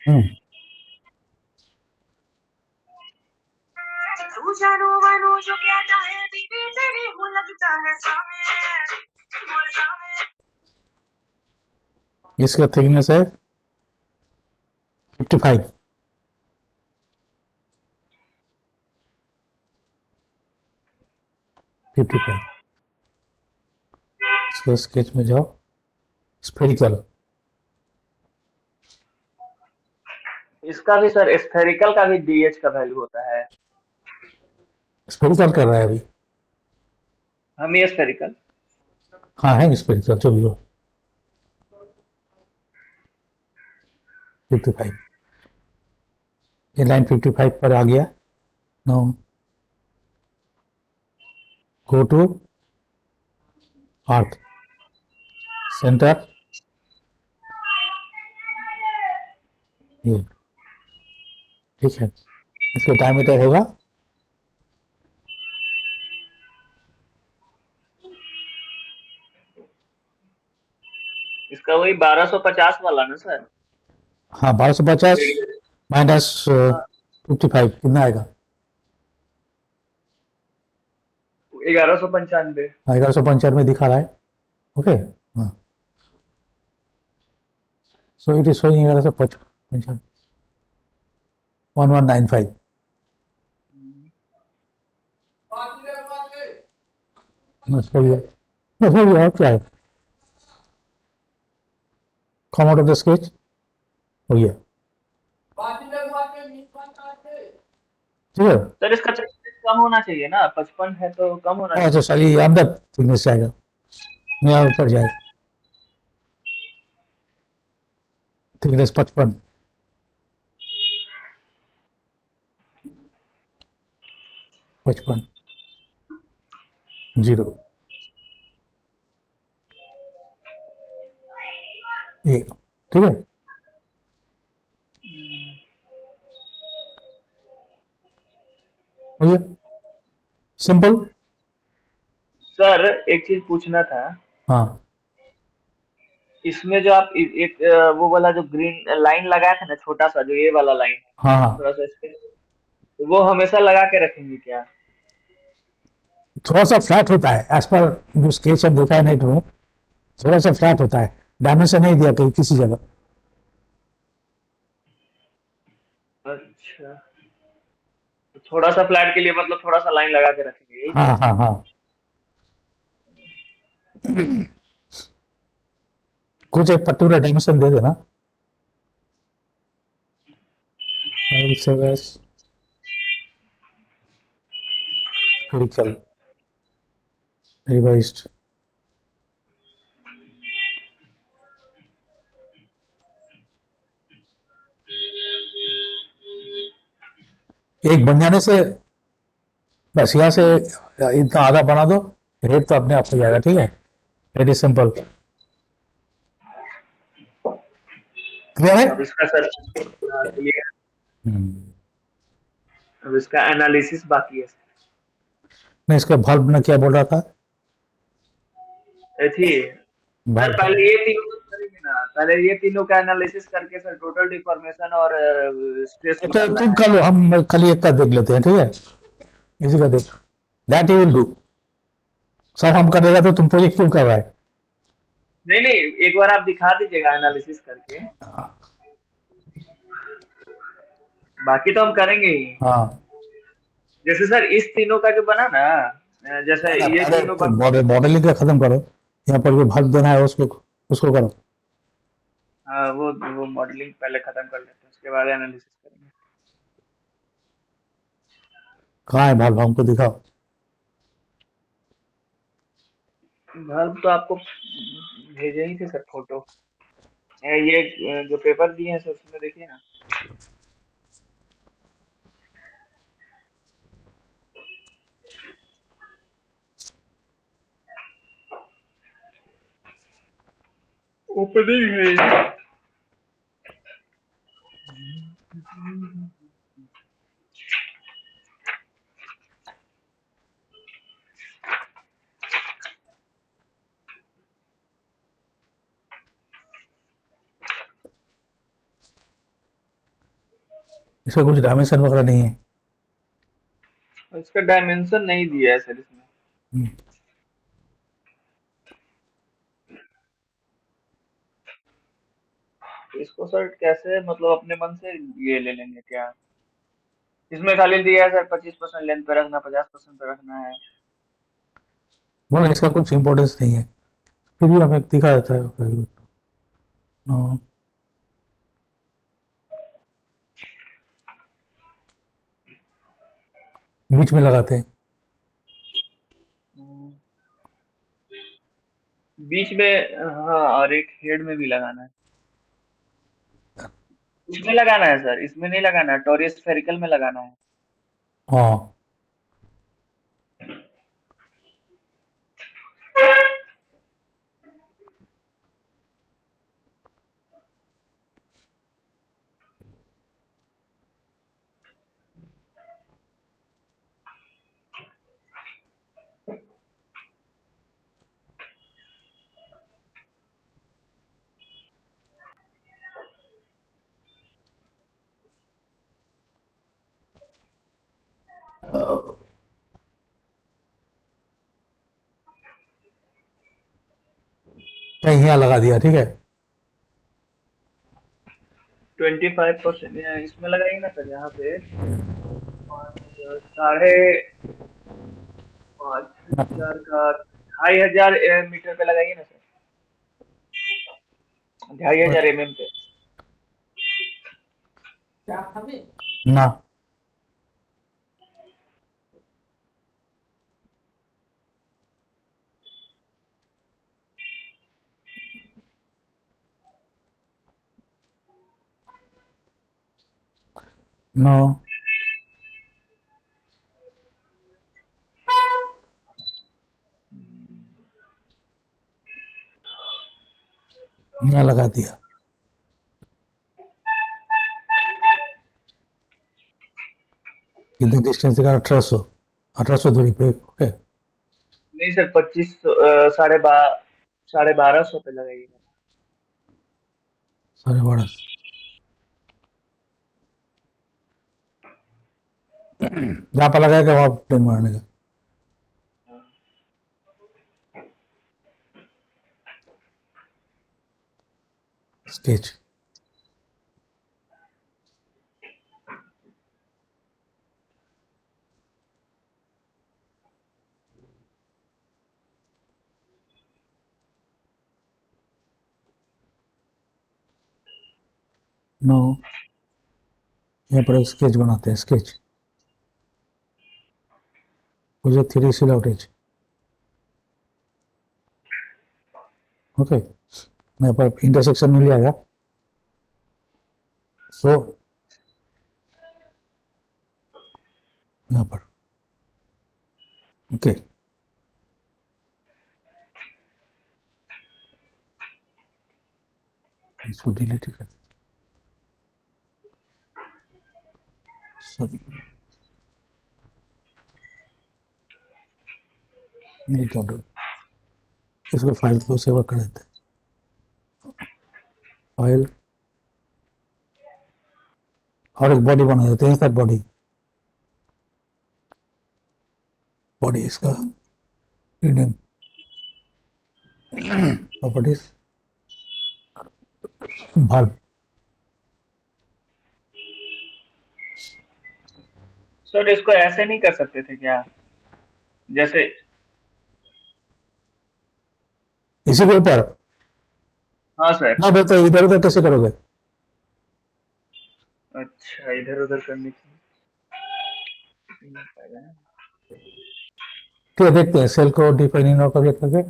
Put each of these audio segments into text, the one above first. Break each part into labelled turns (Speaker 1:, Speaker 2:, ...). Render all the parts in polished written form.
Speaker 1: हम्म।
Speaker 2: तू जानो मानो जो कहता है बीवी तेरी वो लगता है सामने बोल सामने।
Speaker 1: इसका थिकनेस है 55। 55। इसके स्केच में जाओ, स्फेरिकल।
Speaker 2: इसका भी सर स्फेरिकल का भी डीएच का वैल्यू होता है।
Speaker 1: स्फेरिकल कर रहा है अभी।
Speaker 2: हम ये स्फेरिकल।
Speaker 1: हाँ है स्फेरिकल, जो भी हो। 55। ये लाइन 55 पर आ गया। No, go to earth centre. ये ठीक है। इसका डायमीटर होगा
Speaker 2: इसका वही 1250 वाला ना सर।
Speaker 1: हाँ 1250 माइनस
Speaker 2: हाँ
Speaker 1: 55 कितना आएगा?
Speaker 2: 1195।
Speaker 1: 1195 दिखा रहा है। ओके। हाँ, सो इट इज शोइंग 1155, 1195। बस हो गया, बस हो गया, और क्या है? Come out of the sketch. हो गया, ठीक है।
Speaker 2: सर इसका thickness कम होना चाहिए ना, 55 है तो कम होना
Speaker 1: अच्छा
Speaker 2: चाहिए।
Speaker 1: सर, ये अंदर थिकनेस जाएगा, यहाँ ऊपर जाएगा। थिकनेस 55। 55 जीरो, एक, ठीक है। हो गया, सिंपल।
Speaker 2: सर एक चीज पूछना था।
Speaker 1: हाँ
Speaker 2: इसमें जो आप एक वो वाला जो ग्रीन लाइन लगाया था ना, छोटा सा जो ये वाला लाइन है,
Speaker 1: हाँ हाँ।
Speaker 2: थोड़ा सा इसके, तो वो हमेशा लगा के रखेंगे क्या?
Speaker 1: थोड़ा सा फ्लैट होता है, एज पर जो स्केच हम देखा है नेट में, थोड़ा सा फ्लैट होता है। डायमेंशन नहीं दिया कहीं किसी जगह।
Speaker 2: अच्छा, तो थोड़ा सा फ्लैट के लिए मतलब थोड़ा सा लाइन लगा के रखेंगे, यही
Speaker 1: हाँ
Speaker 2: तो।
Speaker 1: हाँ हाँ। कुछ एक पर्टिकुलर डायमेंशन दे देना। रिवाइज्ड। एक बन जाने से बस, यहाँ से इतना आधा बना दो, रेट तो अपने आप हो जाएगा, ठीक है। वेरी सिंपल, क्लियर है।
Speaker 2: अब इसका सर, हाँ, तो ये,
Speaker 1: हम्म।
Speaker 2: अब इसका एनालिसिस बाकी है।
Speaker 1: मैं इसका बल्ब में क्या बोल रहा था?
Speaker 2: थी सर,
Speaker 1: बल्ब
Speaker 2: पहले ये तीनों तो करेंगे ना, पहले ये तीनों का एनालिसिस करके सर टोटल डिफॉर्मेशन और स्ट्रेस
Speaker 1: तो
Speaker 2: निकालना
Speaker 1: तुम
Speaker 2: है।
Speaker 1: कर लो, हम कल एक का देख लेते हैं, ठीक है। इसी का देख, दैट यू विल डू। सब हम करेगा तो तुम प्रोजेक्ट क्यों कर रहा है?
Speaker 2: नहीं नहीं, एक बार आप दिखा दीजिएगा एनालिसिस करके, बाकी तो हम करेंगे ही।
Speaker 1: हाँ।
Speaker 2: जैसे सर इस तीनों का जो बना ना, जैसे
Speaker 1: ना
Speaker 2: ये तीनों बन,
Speaker 1: पहले मॉडलिंग का खत्म करो। यहाँ पर जो बल्ब देना है उसको उसको करो।
Speaker 2: हाँ वो मॉडलिंग पहले खत्म कर लेते हैं, उसके बाद एनालिसिस करेंगे।
Speaker 1: कहाँ है बल्ब, हमको दिखाओ।
Speaker 2: बल्ब तो आपको भेजे ही थे सर फोटो। ये जो पेपर दिए हैं सर उसमें देखिए ना। ओपनिंग है ये।
Speaker 1: इसका कुछ डायमेंशन वगैरह नहीं है।
Speaker 2: इसका डायमेंशन नहीं दिया है सर इसमें।
Speaker 1: हम्म,
Speaker 2: तो इसको सर कैसे मतलब अपने मन से ये ले लेंगे क्या? इसमें खाली दिया है सर 25% लेंथ पे रखना, 50% पे रखना है।
Speaker 1: बोला इसका कुछ इम्पोर्टेंस नहीं है, फिर भी हमें दिखा देता है। हाँ, बीच में लगाते हैं।
Speaker 2: हम्म, बीच में हाँ, और एक हेड में भी लगाना है। इसमें लगाना है सर, इसमें नहीं लगाना है, टोरी स्फेरिकल में लगाना है।
Speaker 1: हाँ, कहीं यहाँ लगा दिया, ठीक है।
Speaker 2: 25% इसमें लगाइए ना सर, यहाँ पे 5,500 का 2,500 मीटर पे लगाइए ना सर, 2,500 mm पे।
Speaker 1: ना, नो, यहाँ लगा दिया। कितने डिस्टेंस का? 1800, 1800 दूरी पे, ओके।
Speaker 2: नहीं सर, 2500 साढ़े बारह सौ पे लगाइए।
Speaker 1: 12.5, जहाँ पर लगाएगा वहाँ प्लेन मारने का। स्केच, नो, यहाँ पर एक स्केच बनाते हैं, स्केच। मुझे 3 सिल आउटेज, ओके। यहाँ पर इंटरसेक्शन मिल जाएगा, सो यहाँ पर, ओके। इसको डिलीट कर, सॉरी, नहीं कर दो। इसको फाइल को सेव कर देते हैं। फाइल, और एक बॉडी बना देते हैं सर, बॉडी। बॉडी इसका रीनेम, प्रॉपर्टीज, भाग।
Speaker 2: सर इसको ऐसे नहीं कर सकते थे क्या, जैसे?
Speaker 1: इसी के ऊपर
Speaker 2: हाँ सर।
Speaker 1: ना, तो इधर उधर कैसे करोगे?
Speaker 2: अच्छा, इधर उधर करने की।
Speaker 1: ठीक है, देखते हैं सेल को डिफाइनिंग और करके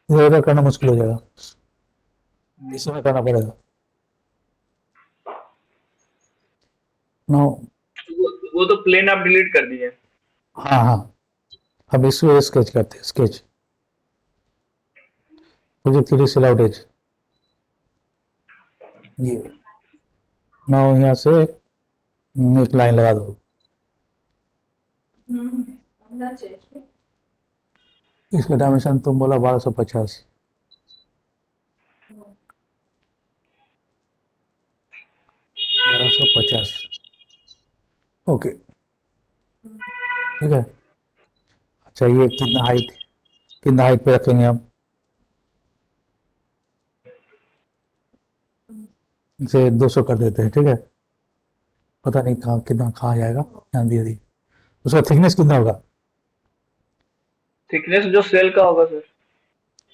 Speaker 1: इधर उधर करना मुश्किल हो जाएगा, इसमें करना पड़ेगा। नो,
Speaker 2: वो तो प्लेन आप डिलीट कर दिए।
Speaker 1: हाँ हाँ, अब इसको स्केच करते हैं, स्केच। मुझे 3 सिल आउटेज, ये ना, यहाँ से एक लाइन लगा दो। इसका डायमेंशन तुम बोला 1250, 1250। ओके, ठीक है। अच्छा, ये कितना हाइट पे रखेंगे हम? इसे 200 कर देते हैं, ठीक है। पता नहीं कहाँ जाएगा, यहाँ दिए दी। उसका थिकनेस कितना होगा?
Speaker 2: थिकनेस जो सेल का होगा सर।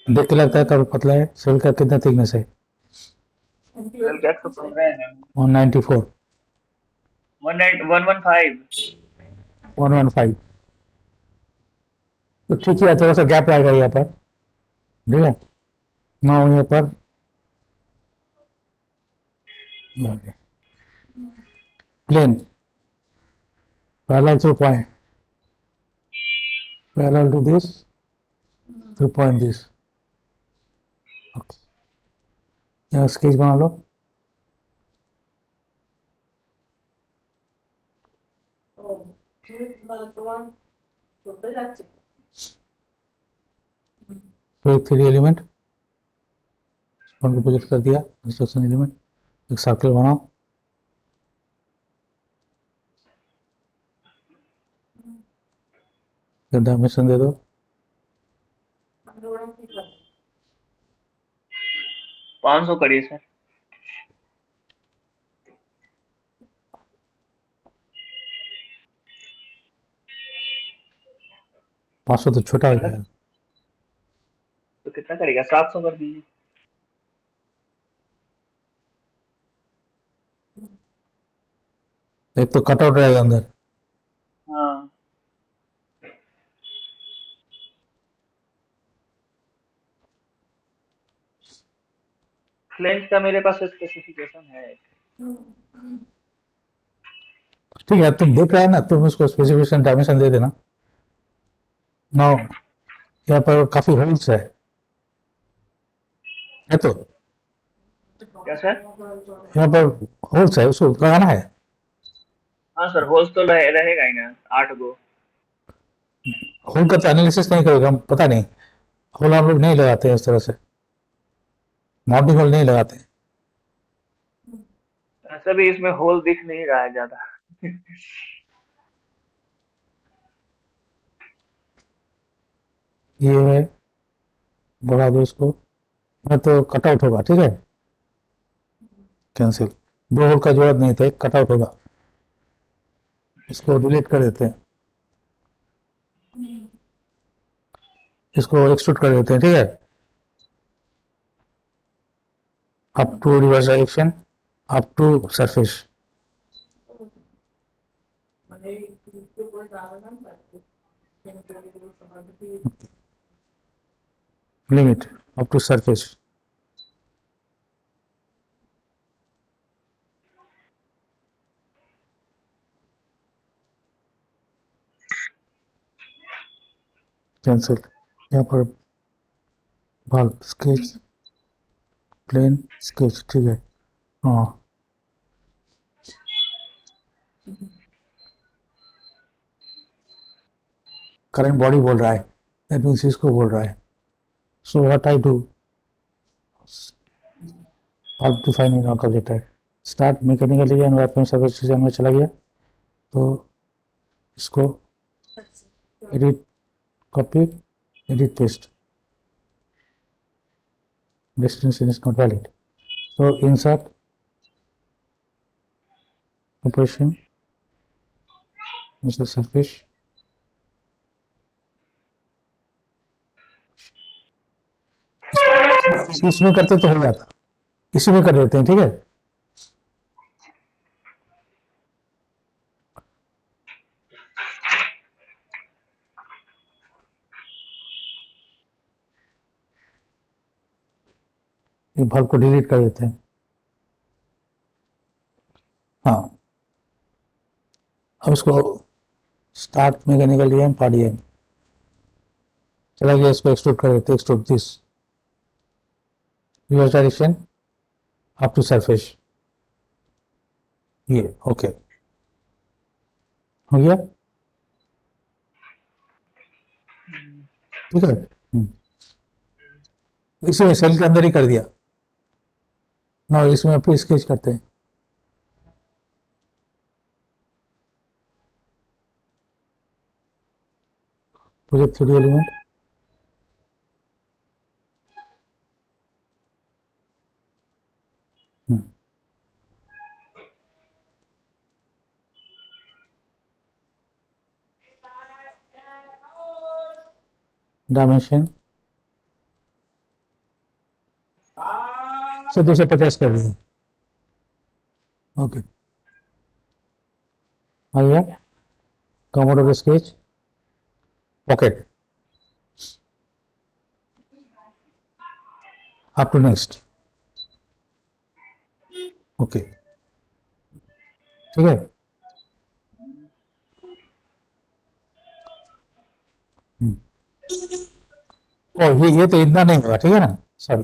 Speaker 1: देख के लगता है काफी पतला है। सेल का कितना थिकनेस है?
Speaker 2: सेल का 115 mm।
Speaker 1: 194।
Speaker 2: 115।
Speaker 1: 115। तो ठीक है, थोड़ा सा गैप आएगा यहाँ पर, ठीक है। ना यहाँ पर plane parallel to point, parallel to this, to point this. Okay. यहाँ स्केच बना लो। तो 3 एलिमेंट को प्रोजेक्ट कर दिया, इंस्ट्रक्शन एलिमेंट। एक सर्कल बनाओ, फिर डायमेंशन दे दो।
Speaker 2: 500 करिए सर।
Speaker 1: पाँच सौ तो छोटा हो
Speaker 2: गलत।
Speaker 1: जाएगा।
Speaker 2: तो कितना करेगा? 700 कर दीजिए।
Speaker 1: एक तो कटआउट रहेगा अंदर।
Speaker 2: हाँ। फ्लेंस का मेरे पास स्पेसिफिकेशन है।
Speaker 1: ठीक है, तुम देख रहे हो ना, तुम उसको स्पेसिफिकेशन डायमेंशन दे देना। नाउ यहाँ पर काफी होल्स है तो
Speaker 2: क्या सर?
Speaker 1: यहाँ पर होल्स है, उसको लगाना है।
Speaker 2: हाँ सर, होल्स तो रहेगा ही ना, 8 गो।
Speaker 1: होल का तो एनालिसिस नहीं करेगा, हम पता नहीं। होल हम लोग नहीं लगाते हैं इस तरह से, माउंटिंग होल नहीं लगाते।
Speaker 2: ऐसा भी इसमें होल दिख नहीं रहा है ज्यादा।
Speaker 1: ये है, बढ़ा दो इसको। मैं तो कटआउट होगा, ठीक है। कैंसिल। दो होल का जरूरत नहीं था, एक कटआउट होगा। इसको डिलीट कर देते हैं, इसको एक्सट्रूड कर देते हैं, ठीक है। Up to reverse direction, up to surface, limit up to surface. Cancel. यहाँ पर भाग स्केच, प्लेन स्केच, ठीक है। हाँ, करंट बॉडी बोल रहा है, दैट मीन्स इसको बोल रहा है। सो व्हाट आई डू, आप define in of letter, start mechanically environment service design में चला गया। तो इसको edit, copy, edit paste, destination is not valid. So insert, operation, Mr. Surface, इसमें करते तो हो जाता, इसी में कर देते हैं, ठीक है। ये भाग को डिलीट कर देते हैं। हाँ, अब इसको स्टार्ट मैकेनिकल डीएम पाडीएम चला गया, इसको एक्सट्रूड कर देते हैं, extrude this, reverse direction, up to surface. ये ओके हो गया, ठीक है। इसमें सेल के अंदर ही कर दिया ना, इसमें फिर स्केच करते हैं। प्रोजेक्ट 3D एलिमेंट, डायमेंशन से 250 कर दिया। ओके, आ गया commodore sketch, pocket, up to next. Okay, ठीक है। और ये तो इतना नहीं होगा, ठीक है ना सर।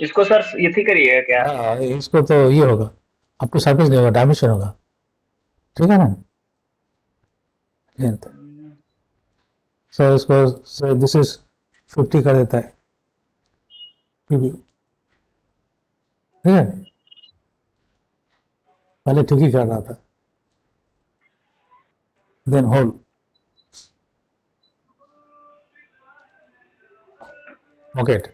Speaker 2: इसको सर ये थी करिएगा क्या?
Speaker 1: हाँ, इसको तो ये होगा, अप टू सरफेस नहीं होगा, डायमेंशन होगा, ठीक है ना। लेंथ सर इसको, सर दिस इज 50 कर देता है, ठीक है। पहले ठीक ही कर रहा था, देन होल, पॉकेट,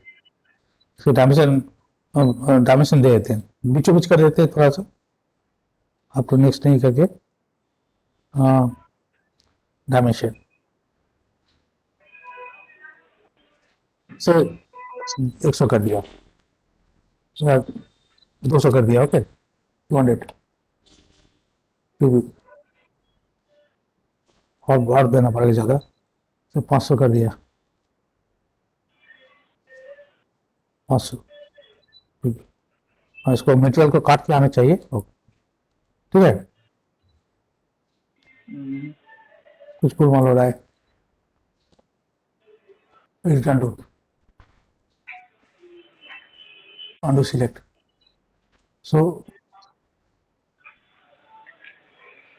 Speaker 1: फिर डायमेंशन दे देते हैं, बीचों बीच कर देते हैं थोड़ा सा, अप टू नेक्स्ट नहीं करके डायमेंशन से 100 कर दिया, 200 कर दिया, ओके 200, और बार देना पड़ेगा ज़्यादा, तो 500 कर दिया, 500, ठीक है। और इसको मटेरियल को काट के आना चाहिए, ठीक है। कुछ पुल माल हो रहा है, रिटर्न टू undo select, सो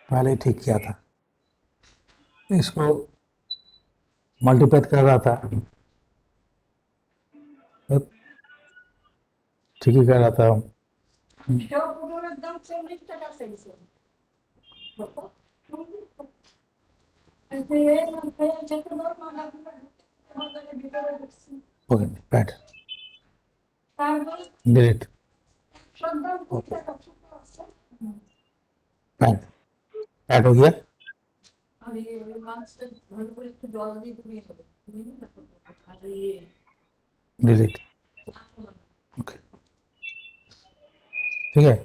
Speaker 1: पहले ठीक किया था, इसको मल्टीपैथ कर रहा था, ठीक ही कर रहा था। Okay, pad delete, okay pad, pad हो गया, डिलीट, ओके, ठीक है।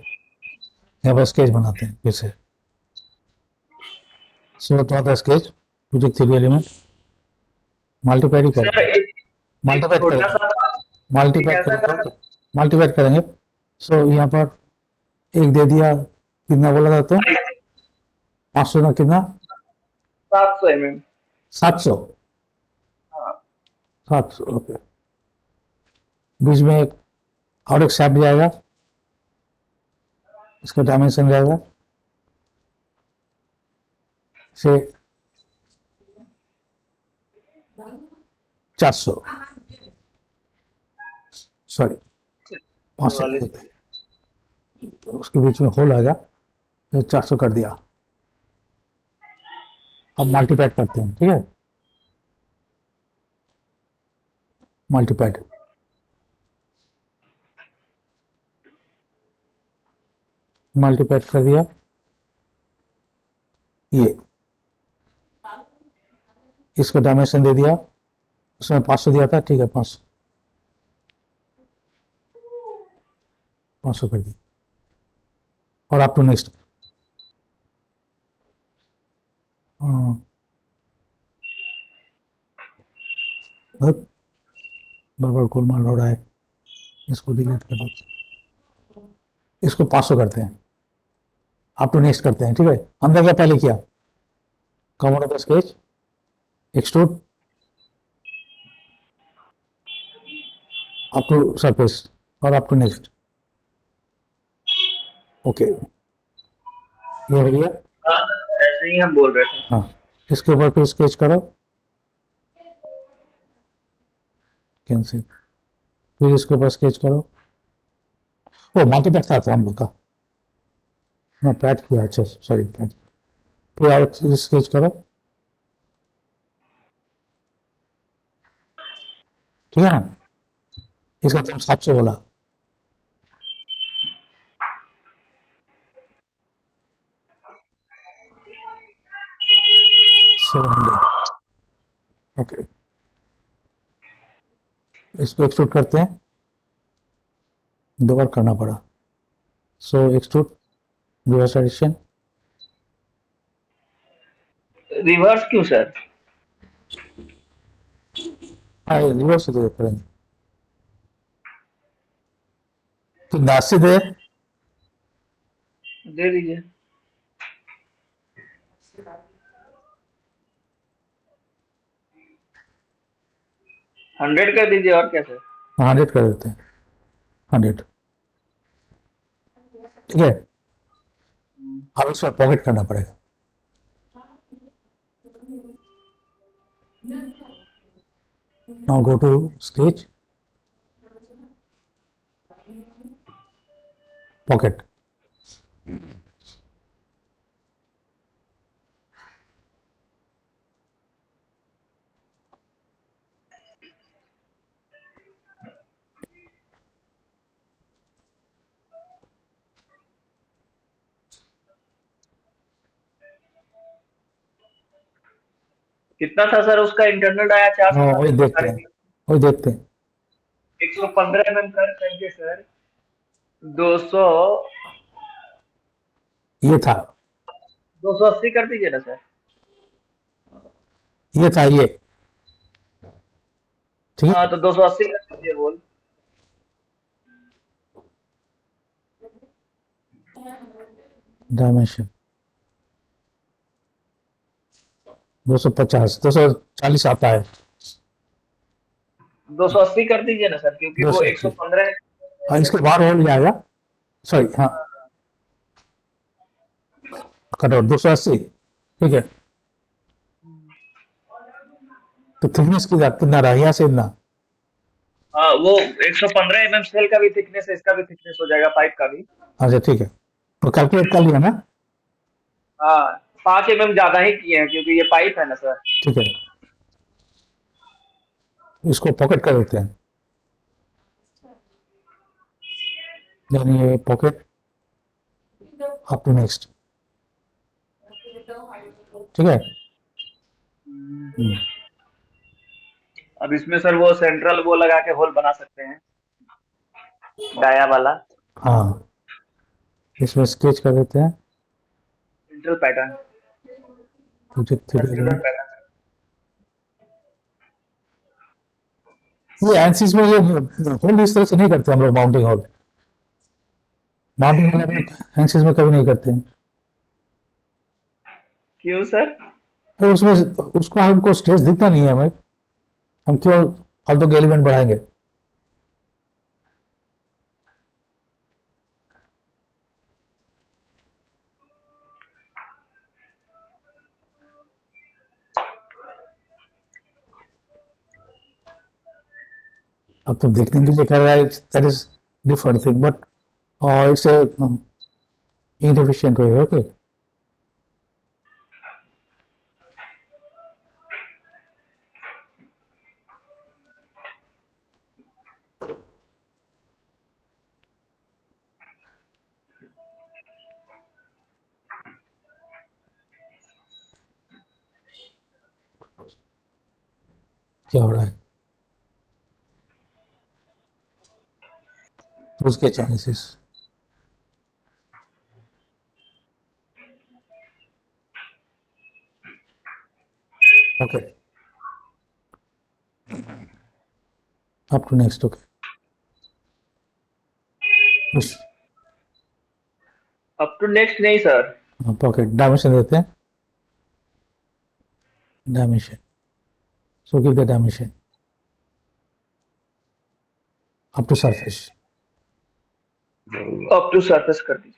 Speaker 1: यहाँ पर स्केच बनाते हैं फिर से, सो तो स्केच प्रोजेक्ट 3D एलिमेंट, मल्टीपैड ही
Speaker 2: सर
Speaker 1: करेंगे, मल्टीपैड
Speaker 2: छोटा
Speaker 1: करेंगे,
Speaker 2: सा
Speaker 1: मल्टीपैड
Speaker 2: कैसा
Speaker 1: करेंगे, मल्टीपैड करेंगे। सो यहाँ पर एक दे दिया, कितना बोला था तो 500 ना कितना,
Speaker 2: 700 mm।
Speaker 1: 700,
Speaker 2: हाँ
Speaker 1: 700, ओके। बीच में एक और एक शैप जाएगा, इसका डायमेंशन जाएगा से 400, सॉरी 500, उसके बीच में होल आएगा, तो 400 कर दिया। अब मल्टीपैड करते हैं, ठीक है, मल्टीपैड, मल्टीपैड कर दिया, ये इसको डायमेंशन दे दिया, उसमें 500 दिया था, ठीक है 500, 500 कर दिया, और अप टू नेक्स्ट। बराबर गोलमाल हो रहा है, इसको डिलीट कर दो, इसको 500 करते हैं, अप टू नेक्स्ट करते हैं, ठीक है। अंदर क्या पहले किया, cover of the sketch, extrude up to surface और अप टू नेक्स्ट, ओके, ये हो गया।
Speaker 2: हाँ, ऐसे ही हम बोल रहे थे।
Speaker 1: हाँ, इसके ऊपर फिर स्केच करो, कैंसिल, फिर इसके ऊपर स्केच करो, ओ मल्टीपैड था तो हम लोग का, मैं पैड किया, अच्छा सॉरी पैड, फिर और स्केच करो, ठीक है ना? इसका तुम 700 बोला, 700। ओके, इसको एक्सट्रूड करते हैं, 2 बार करना पड़ा। सो एक्सट्रूड रिवर्स एडिशन,
Speaker 2: रिवर्स क्यों सर?
Speaker 1: हाँ रिवर्स से तो करेंगे, तो 80 दे,
Speaker 2: दे दीजिए। 100 कर दीजिए, और क्या सर?
Speaker 1: 100 कर देते हैं, 100। ठीक है, अब इसमें पॉकेट करना पड़ेगा। Now go to sketch, pocket.
Speaker 2: कितना था सर उसका इंटरनल आया? 4 से
Speaker 1: हाँ
Speaker 2: 7
Speaker 1: वही
Speaker 2: बता
Speaker 1: देखते
Speaker 2: रहे
Speaker 1: हैं,
Speaker 2: थे।
Speaker 1: वही देखते हैं।
Speaker 2: 115 mm कर करके सर 200,
Speaker 1: ये था,
Speaker 2: 280 कर दीजिए ना सर।
Speaker 1: ये था ये, ठीक
Speaker 2: हाँ
Speaker 1: है।
Speaker 2: तो 280 कर दीजिए बोल।
Speaker 1: डायमेंशन 250, 240 आता है।
Speaker 2: 280 कर दीजिए ना सर, क्योंकि वो
Speaker 1: 280,
Speaker 2: 115
Speaker 1: हाँ इसके बाहर हो जाएगा, सॉरी हाँ, कटआउट 280, ठीक है। तो थिकनेस कितना रहा यहाँ से इतना?
Speaker 2: हाँ वो 115 mm सेल का भी थिकनेस है, इसका भी थिकनेस हो जाएगा पाइप का भी।
Speaker 1: अच्छा ठीक है, तो कैलकुलेट कर लिया ना?
Speaker 2: हाँ 5 mm ज्यादा ही किए हैं, क्योंकि ये पाइप है ना सर।
Speaker 1: ठीक है, इसको पॉकेट कर देते हैं, यानी ये पॉकेट अप टू नेक्स्ट, ठीक है।
Speaker 2: अब इसमें सर वो सेंट्रल वो लगा के होल बना सकते हैं, डाया वाला
Speaker 1: हाँ, इसमें स्केच कर देते हैं,
Speaker 2: central pattern,
Speaker 1: project 3D
Speaker 2: circular
Speaker 1: में।
Speaker 2: पैटर्न।
Speaker 1: ये एनसीस में ये होल इस तरह से नहीं करते हम लोग, mounting whole, mounting whole ANSYS में कभी नहीं करते हैं।
Speaker 2: क्यों सर?
Speaker 1: तो उसमें उसको हमको स्ट्रेस दिखता नहीं है हमें, हम क्यों फालतू के एलिमेंट बढ़ाएंगे। अब तो देखने के लिए कर रहा है, that is different thing, but it's inefficient way, okay. क्या हो रहा है उसके chances, okay, up to next, okay.
Speaker 2: Up to next नहीं सर।
Speaker 1: पॉकेट डायमेंशन देते हैं, dimension, so give the dimension up to surface.
Speaker 2: Up to surface कर दीजिए।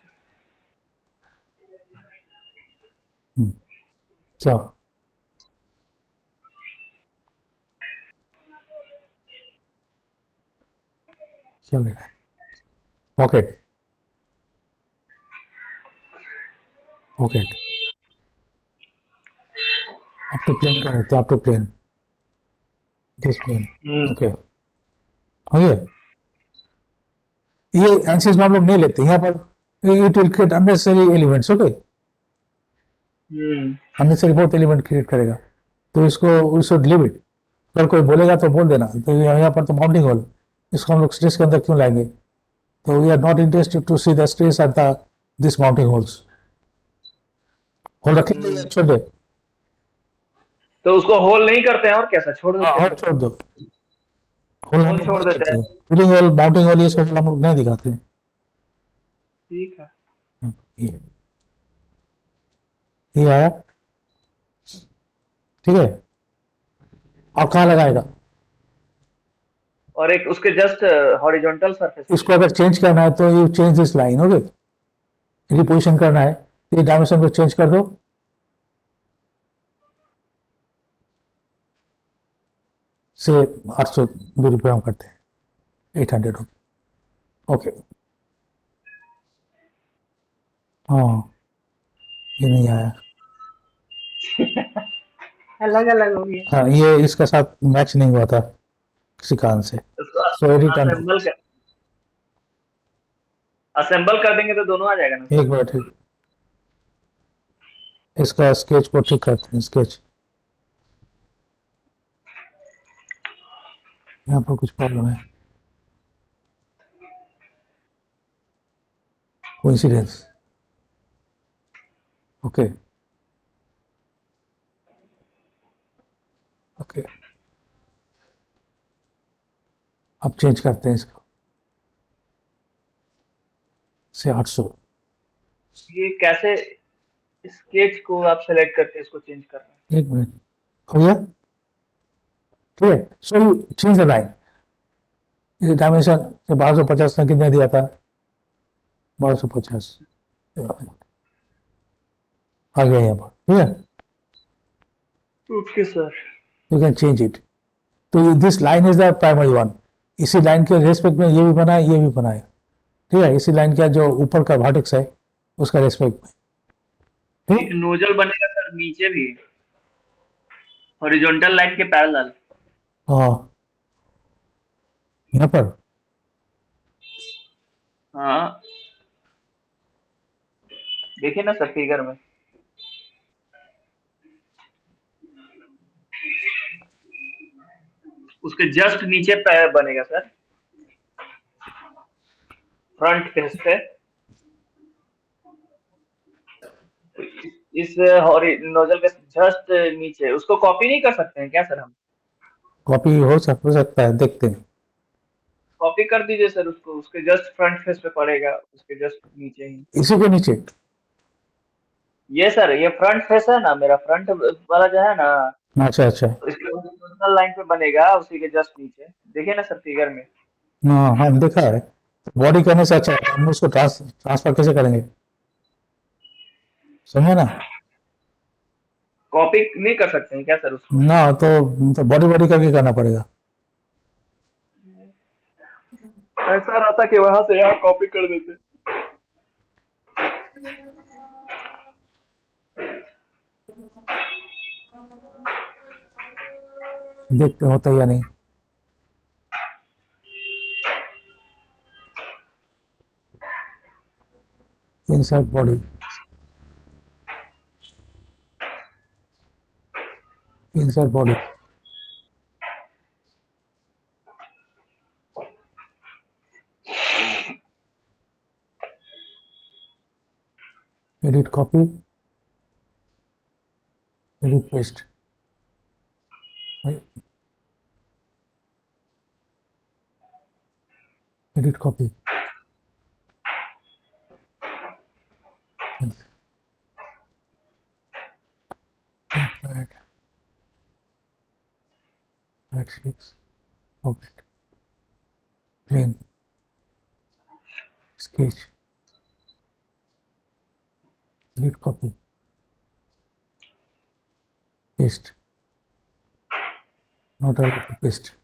Speaker 1: क्या क्या ले रहा है? Pocket, pocket up to plane का रहता है, up to plane, this plane,
Speaker 2: hmm
Speaker 1: okay. हो गया। ये एंसिस में हम लोग नहीं लेते, यहाँ पर it will create unnecessary elements. Okay, unnecessary बहुत एलिमेंट क्रिएट करेगा, तो इसको वी शुड लिव इट। अगर कोई बोलेगा तो बोल देना, तो यहाँ पर तो माउंटिंग होल, इसको हम लोग स्ट्रेस के अंदर क्यों लाएंगे? तो we are not interested to see the stress at the this mounting holes. Hole रखेंगे या छोड़ दे?
Speaker 2: तो उसको होल नहीं करते हैं और कैसा छोड़
Speaker 1: हाँ,
Speaker 2: देते
Speaker 1: होल
Speaker 2: हैं?
Speaker 1: छोड़ दो। होल हम
Speaker 2: होल
Speaker 1: लोग
Speaker 2: छोड़
Speaker 1: नहीं
Speaker 2: देते
Speaker 1: करते
Speaker 2: हैं।
Speaker 1: हैं, फिलिंग होल माउंटिंग होल ये सब हम लोग नहीं दिखाते हैं।
Speaker 2: ठीक है।
Speaker 1: ये आया, ठीक है। और कहाँ लगाएगा?
Speaker 2: और एक उसके जस्ट हॉरिजॉन्टल सरफेस पे।
Speaker 1: इसको अगर चेंज करना है तो you change this line. Okay, reposition करना है, ये डायमेंशन को चेंज कर दो, से 800 दूरी पे हम करते हैं, 800। ओके, हाँ ये नहीं आया।
Speaker 2: अलग अलग हो गया।
Speaker 1: हाँ, ये इसके साथ मैच नहीं हुआ था किसी कारण से,
Speaker 2: उसको
Speaker 1: सो रिटर्न।
Speaker 2: असेंबल कर देंगे तो दोनों आ जाएगा ना सर?
Speaker 1: एक मिनट, इसका स्केच को ठीक करते हैं। स्केच, यहाँ पर कुछ प्रॉब्लम है, कोइंसिडेंस। ओके ओके, अब चेंज करते हैं इसको से 800।
Speaker 2: ये कैसे स्केच को आप सेलेक्ट करके इसको चेंज कर रहे हैं?
Speaker 1: एक मिनट, हो गया, ठीक है। सो चेंज द लाइन, इस डायमेंशन से 1250 ने कितने दिया था? 1250 आ गया यहाँ पर, ठीक है।
Speaker 2: Okay sir.
Speaker 1: You can change it. तो this line is the primary one, इसी लाइन के रेस्पेक्ट में ये भी बना है, ये भी बना है, ठीक है। इसी लाइन का जो ऊपर का वर्टेक्स है उसका रेस्पेक्ट में, ठीक।
Speaker 2: नोजल बनेगा सर नीचे भी हॉरिजॉन्टल लाइन के पैरेलल।
Speaker 1: हाँ, यहाँ पर
Speaker 2: हाँ देखिए ना सर फिगर में। उसके जस्ट नीचे पैर बनेगा सर, फ्रंट फेस पे। इस नोजल के जस्ट नीचे उसको कॉपी नहीं कर सकते हैं क्या सर हम?
Speaker 1: कॉपी हो सकता है, देखते हैं।
Speaker 2: कॉपी कर दीजिए सर उसको, उसके जस्ट फ्रंट फेस पे पड़ेगा, उसके जस्ट नीचे ही।
Speaker 1: इसी के नीचे।
Speaker 2: ये सर ये फ्रंट फेस है ना, मेरा फ्रंट वाला जो है ना,
Speaker 1: अच्छा अच्छा,
Speaker 2: इसके हॉरिजॉन्टल लाइन पे बनेगा उसी के जस्ट नीचे। देखिए ना सर फिगर में।
Speaker 1: हाँ हाँ देखा है। बॉडी करने से अच्छा है, हम उसको ट्रांसफर कैसे करेंगे, समझे ना?
Speaker 2: कॉपी नहीं कर सकते हैं क्या सर उसको?
Speaker 1: ना, तो बॉडी बॉडी करके करना पड़ेगा।
Speaker 2: ऐसा रहता कि वहां से यहाँ कॉपी कर देते।
Speaker 1: देखते होता या नहीं। inside body, inside body, edit copy, edit paste, right? Edit copy, right, right six, object, plane, sketch, edit copy, paste, not able to paste.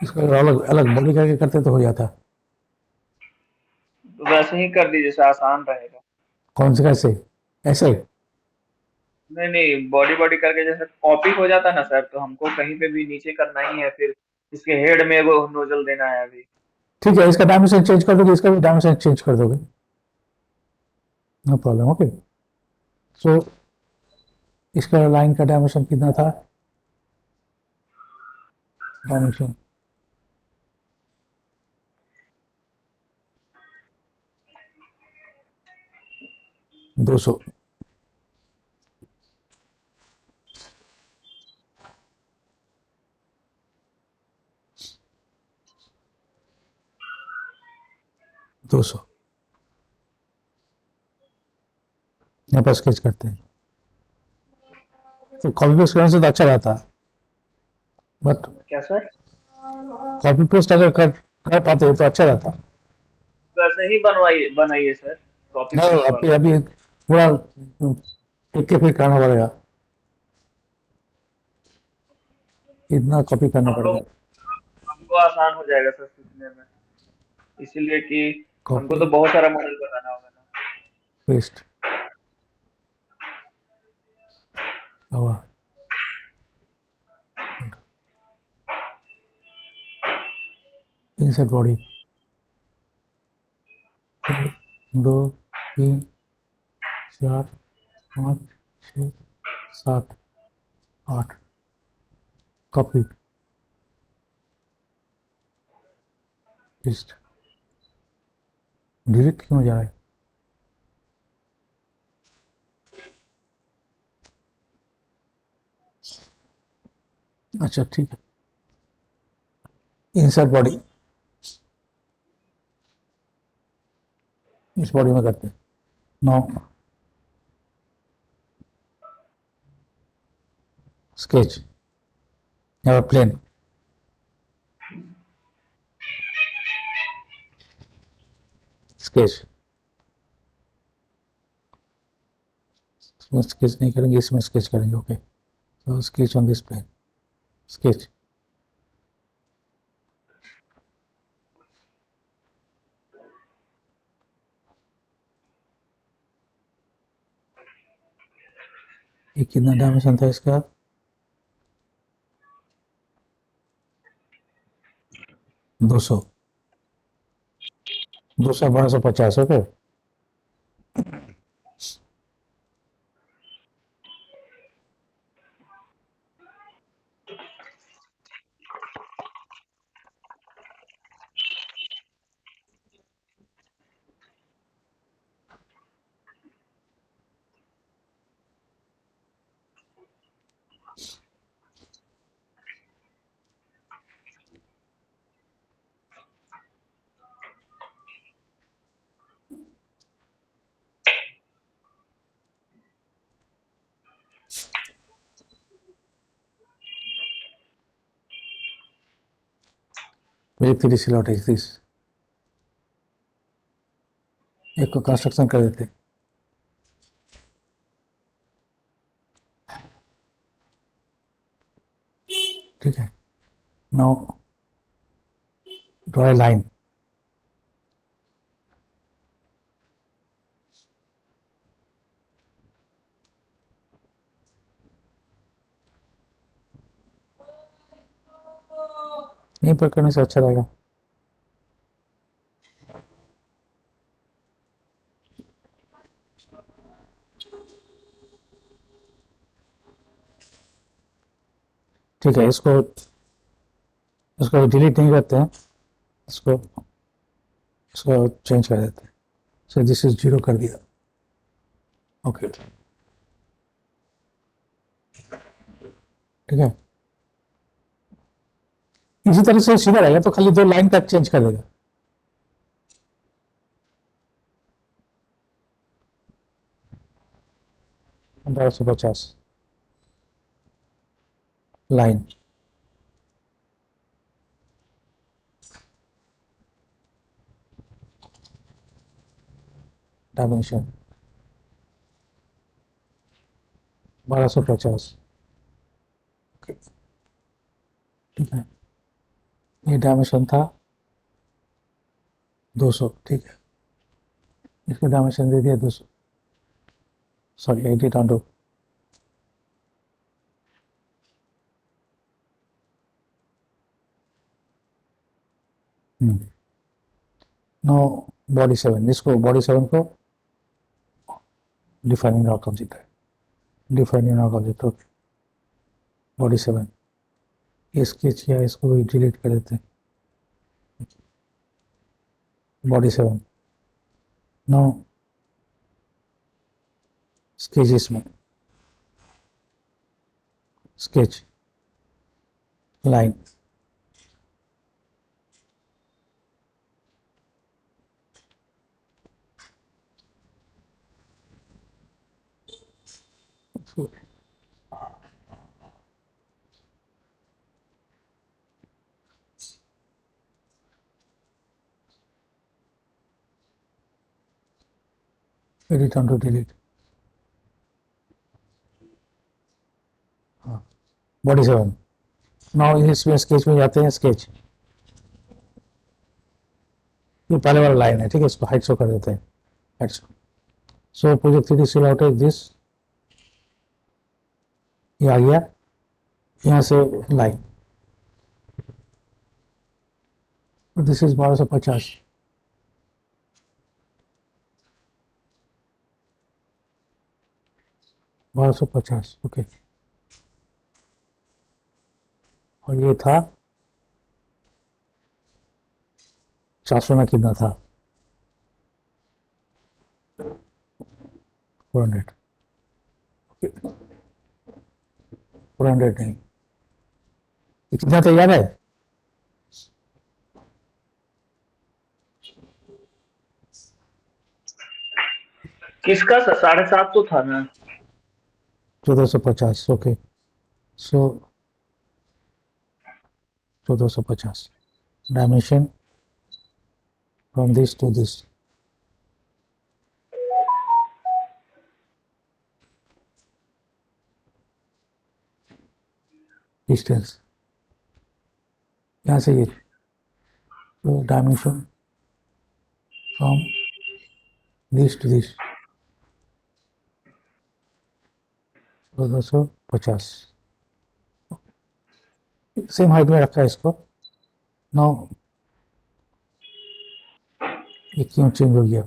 Speaker 1: इसको अगर अलग अलग बॉडी करके करते तो हो जाता।
Speaker 2: तो वैसे ही कर दीजिए सर, आसान रहेगा।
Speaker 1: कौन से कैसे? ऐसे
Speaker 2: नहीं नहीं, बॉडी बॉडी करके जैसे कॉपी हो जाता ना सर, तो हमको कहीं पे भी नीचे करना ही है, फिर इसके हेड में वो नोजल देना है अभी।
Speaker 1: ठीक है, इसका डायमेंशन चेंज कर दोगे, इसका भी डायमेंशन चेंज कर दोगे, नो प्रॉब्लम। ओके, सो इसका लाइन का डायमेंशन कितना था? डायमेंशन 200। 200 यहाँ पर स्केच करते हैं। तो कॉपी पेस्ट करने से तो अच्छा रहता, बट
Speaker 2: क्या सर?
Speaker 1: कॉपी पेस्ट अगर कर पाते तो अच्छा रहता।
Speaker 2: वैसे ही बनवाइए बनाइए सर, कॉपी
Speaker 1: नहीं,
Speaker 2: पेस्ट
Speaker 1: अभी
Speaker 2: वाला।
Speaker 1: अभी पूरा एक के फिर करना पड़ेगा, इतना कॉपी करना
Speaker 2: हमको
Speaker 1: पड़ेगा।
Speaker 2: हमको आसान हो जाएगा सर सीखने में, इसीलिए कि हमको
Speaker 1: कॉपी
Speaker 2: तो बहुत सारा मॉडल बनाना होगा ना।
Speaker 1: पेस्ट हुआ, insert body, 2 3 4 5 6 7 8, copy paste. Delete क्यों हो जा रहा है? अच्छा ठीक है, इंसर्ट बॉडी, इस बॉडी में करते हैं। नो स्केच, यहाँ प्लेन, स्केच, इसमें स्केच नहीं करेंगे, इसमें स्केच करेंगे। Okay, so sketch on this plane, sketch। ये कितना डायमेंशन था इसका? 200, 200 1250। ओके, मेरी 3 स्लॉट है 30, एक को कंस्ट्रक्शन कर देते। ठीक है, नाउ ड्रॉ ए लाइन। यहीं पर करने से अच्छा रहेगा। ठीक है, इसको इसको डिलीट नहीं करते हैं, इसको इसको चेंज कर देते हैं। सो दिस इज 0 कर दिया। ओके, ठीक है, इसी तरह से सीधा रहेगा, तो खाली 2 लाइन तक चेंज कर देगा। पंद्रह सौ पचास लाइन, डायमेंशन 1250। ठीक है, ये डायमेंशन था 200। ठीक है, इसको डायमेंशन दे दिया 200। Sorry, edit on no body 7, इसको बॉडी 7 को डिफाइनिंग आउट ऑब्जेक्ट है, defining out object okay. Body 7 ये स्केच किया, इसको भी डिलीट कर देते हैं। बॉडी 7 नो स्केचेस में sketch line edit on to delete. Body 7 now इसमें स्केच में जाते हैं, स्केच ये पहले वाला लाइन है, ठीक है, इसको हाइट शो कर देते हैं, height show. So project 3D sell out है दिस, ये आ गया, यहाँ से लाइन, दिस इज 1250, ओके। और ये था 400 में कितना था, 400, ओके 400 नहीं, कितना तैयार है,
Speaker 2: किसका 750 था ना?
Speaker 1: 1450, okay. So 1450 dimension from this to this, distance यहाँ से ये, तो dimension from this to this 1450, same height में रखा है इसको। नाउ ये क्यों चेंज हो गया,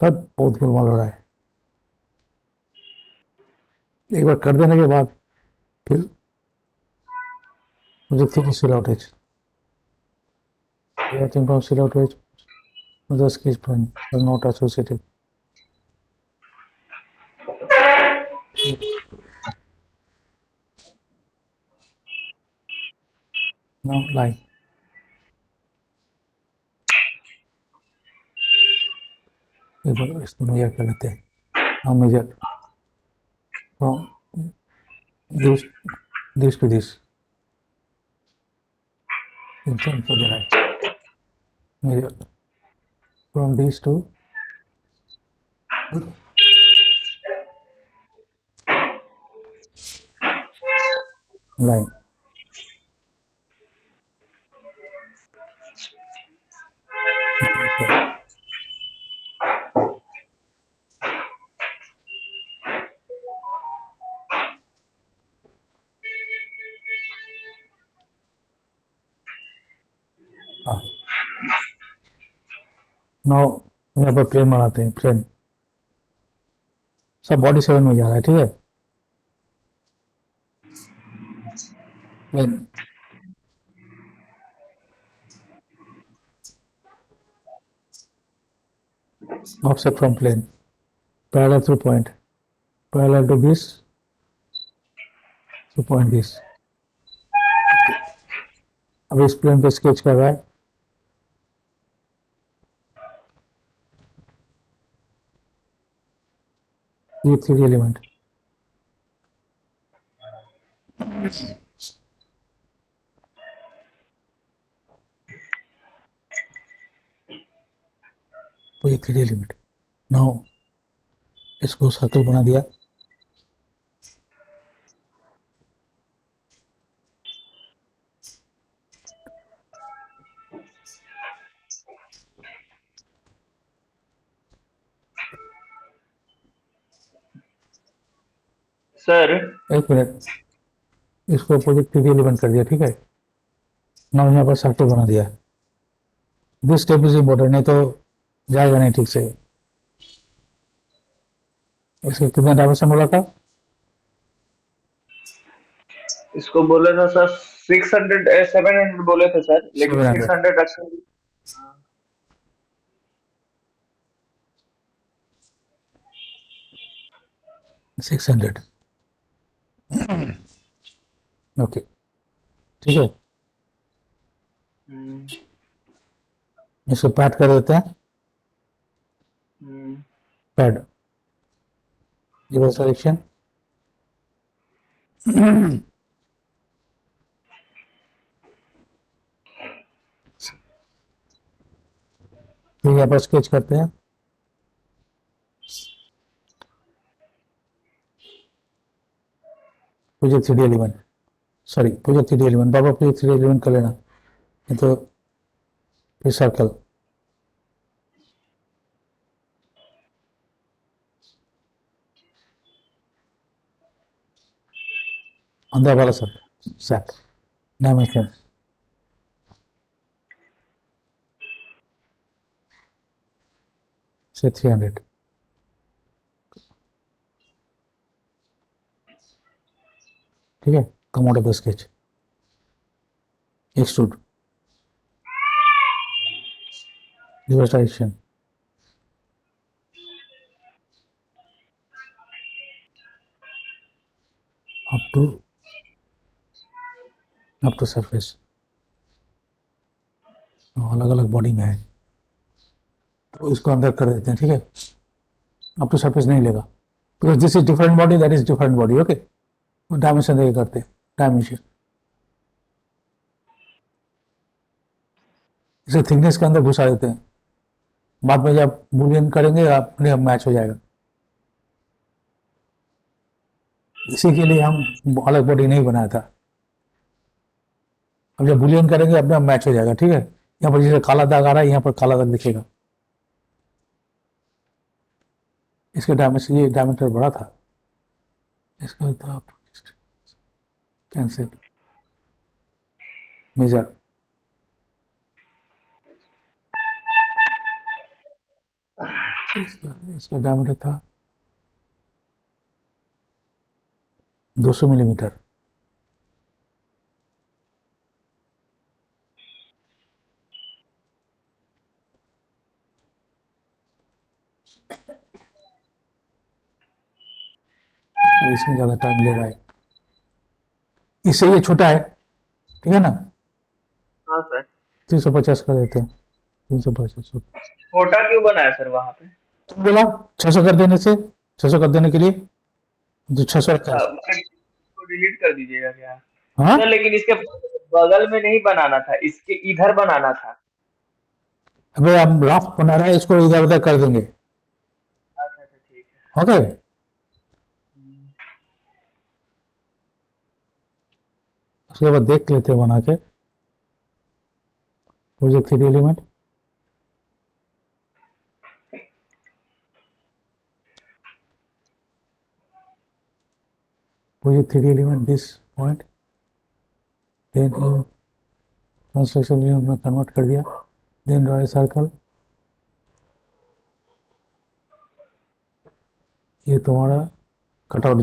Speaker 1: तब बहुत गोलमाल हो रहा है। एक बार कर देने के बाद फिर मुझे फिर cell outage, think of cell outage the sketch plan was not associated. Now line, एक बार इसको मेजर कर लेते हैं। Now measure from this to this, इंसान को देना है, measure from this to line, हाँ। Now यहाँ पर प्लेन बनाते हैं, प्लेन सब बॉडी 7 में जा रहा है, ठीक है, plane offset from plane, parallel through point, parallel to this to point this। अब इस प्लेन पे स्केच कर रहा है, ये 3D एलिमेंट, तो ये 3D एलिमेंट। नाउ इसको सर्कल बना दिया,
Speaker 2: सर
Speaker 1: एक मिनट, इसको प्रोजेक्ट 3D एलिमेंट कर दिया, ठीक है। ना यहाँ पर सर्कल बना दिया। दिस स्टेप इज इम्पोर्टेंट, नहीं तो जाएगा नहीं ठीक से। इसके कितना डायमेंशन बोला था?
Speaker 2: इसको बोले था सर 600 700 बोले थे सर, लेकिन
Speaker 1: 700
Speaker 2: 600 रखें।
Speaker 1: 600 ओके, ठीक है।
Speaker 2: हम्म,
Speaker 1: इसको पैड कर देते हैं।
Speaker 2: Hmm,
Speaker 1: pad reverse direction. फिर यहाँ पर स्केच करते हैं। Project 3D element, sorry project 3D element, बाबा प्रोजेक्ट 3D एलिमेंट कर लेना, नहीं तो फिर सर्कल। अंदर वाला सर्कल सेट डायमेंशन से 300। ठीक है, come out of the sketch, extrude, reverse direction, up to surface. अलग अलग बॉडी में है, तो इसको अंदर कर देते हैं, ठीक है। अप टू सरफेस नहीं लेगा, because this is different body, that is different body, okay. Dimension देके करते हैं, डायमेंशन। इसे थिकनेस के अंदर घुसा देते हैं, बाद में जब बुलियन करेंगे अपने आप मैच हो जाएगा। इसी के लिए हम अलग बॉडी नहीं बनाया था। अब जब बुलियन करेंगे अपने आप मैच हो जाएगा, ठीक है। यहाँ पर जैसे काला दाग आ रहा है, यहाँ पर काला दाग दिखेगा। इसके डायमेंशन, ये डायमीटर बड़ा था, इसका तो आप कैंसिल, मेजर। इसका डायमीटर था 200 मिलीमीटर। इसमें ज़्यादा टाइम ले रहा है, इससे ये छोटा है, ठीक है ना।
Speaker 2: हाँ सर।
Speaker 1: 350 कर देते हैं, 350।
Speaker 2: छोटा क्यों बनाया सर वहां पे?
Speaker 1: तुम बोला 600 कर देने से, 600 कर देने के लिए जो 600 रखा
Speaker 2: अच्छा,
Speaker 1: है।
Speaker 2: इसको डिलीट कर दीजिएगा क्या?
Speaker 1: हाँ,
Speaker 2: सर लेकिन इसके बगल में नहीं बनाना था, इसके इधर बनाना था।
Speaker 1: अबे हम राफ्ट बना रहे हैं, इसको इधर उधर कर देंगे,
Speaker 2: अच्छा अच्छा, ठीक है।
Speaker 1: ओके। उसके बाद देख लेते हैं बना के project 3D element. Project 3D element this point, then construction unit में कन्वर्ट कर दिया, देन ड्रॉ ए सर्कल। ये तुम्हारा कटआउट